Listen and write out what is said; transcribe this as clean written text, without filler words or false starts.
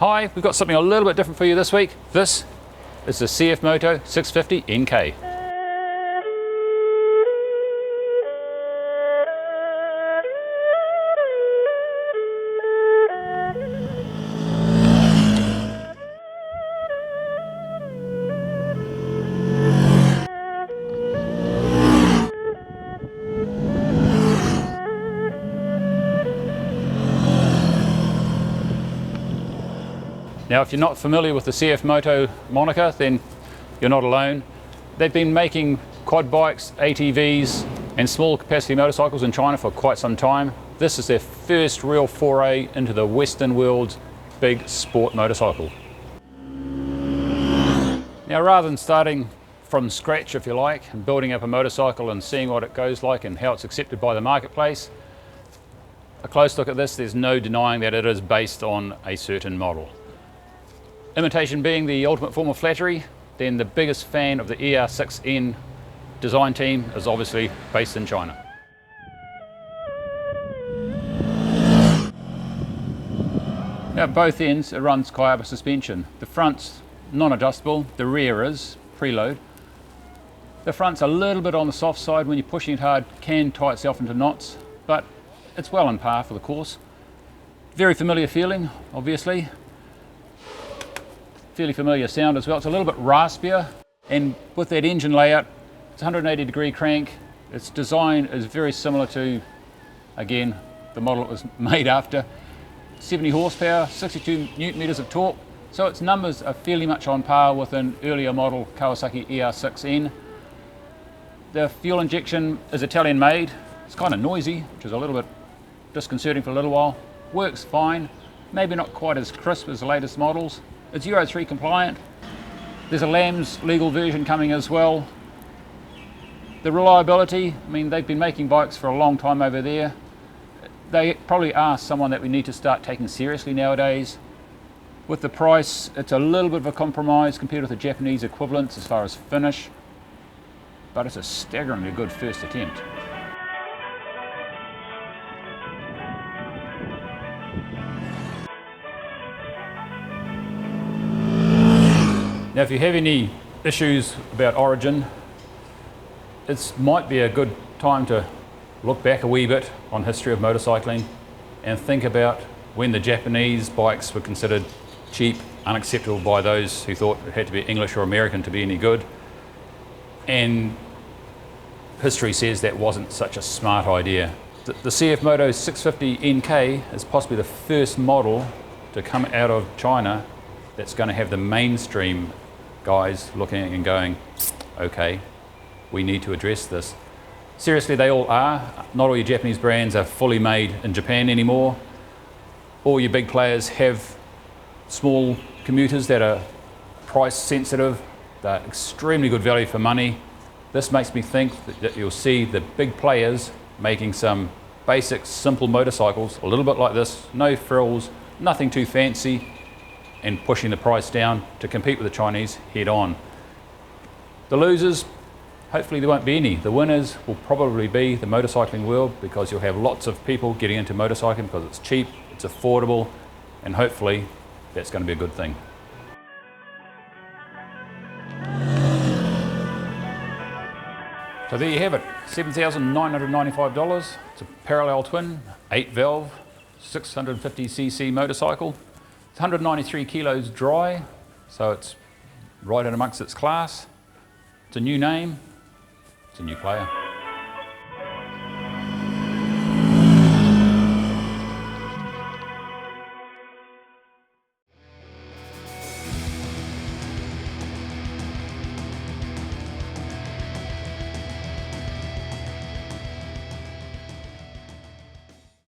Hi, we've got something a little bit different for you this week. This is the CF Moto 650 NK. Now, if you're not familiar with the CF Moto moniker, then you're not alone. They've been making quad bikes, ATVs, and small capacity motorcycles in China for quite some time. This is their first real foray into the Western world's big sport motorcycle. Now, rather than starting from scratch, if you like, and building up a motorcycle and seeing what it goes like and how it's accepted by the marketplace, a close look at this, there's no denying that it is based on a certain model. Imitation being the ultimate form of flattery, then the biggest fan of the ER6N design team is obviously based in China. Now at both ends it runs Kayaba suspension. The front's non-adjustable, the rear is preload. The front's a little bit on the soft side. When you're pushing it hard, can tie itself into knots, but it's well on par for the course. Very familiar feeling, obviously. Fairly familiar sound as well. It's a little bit raspier, and with that engine layout, it's a 180-degree crank. Its design is very similar to, again, the model it was made after. 70 horsepower, 62 newton meters of torque, so its numbers are fairly much on par with an earlier model Kawasaki ER6N. The fuel injection is Italian made. It's kind of noisy, which is a little bit disconcerting for a little while. Works fine, maybe not quite as crisp as the latest models. It's Euro 3 compliant. There's a LAMS legal version coming as well. The reliability, I mean, they've been making bikes for a long time over there. They probably are someone that we need to start taking seriously nowadays. With the price, it's a little bit of a compromise compared with the Japanese equivalents as far as finish, but it's a staggeringly good first attempt. Now, if you have any issues about origin, it might be a good time to look back a wee bit on history of motorcycling and think about when the Japanese bikes were considered cheap, unacceptable by those who thought it had to be English or American to be any good. And history says that wasn't such a smart idea. The CF Moto 650 NK is possibly the first model to come out of China that's going to have the mainstream guys looking at it and going, okay, we need to address this. Seriously, they all are. Not all your Japanese brands are fully made in Japan anymore. All your big players have small commuters that are price sensitive. They're extremely good value for money. This makes me think that you'll see the big players making some basic, simple motorcycles, a little bit like this, no frills, nothing too fancy, and pushing the price down to compete with the Chinese head on. The losers, hopefully there won't be any. The winners will probably be the motorcycling world, because you'll have lots of people getting into motorcycling because it's cheap, it's affordable, and hopefully that's going to be a good thing. So there you have it, $7,995. It's a parallel twin, 8-valve, 650cc motorcycle. It's 193 kilos dry, so it's right in amongst its class. It's a new name, it's a new player.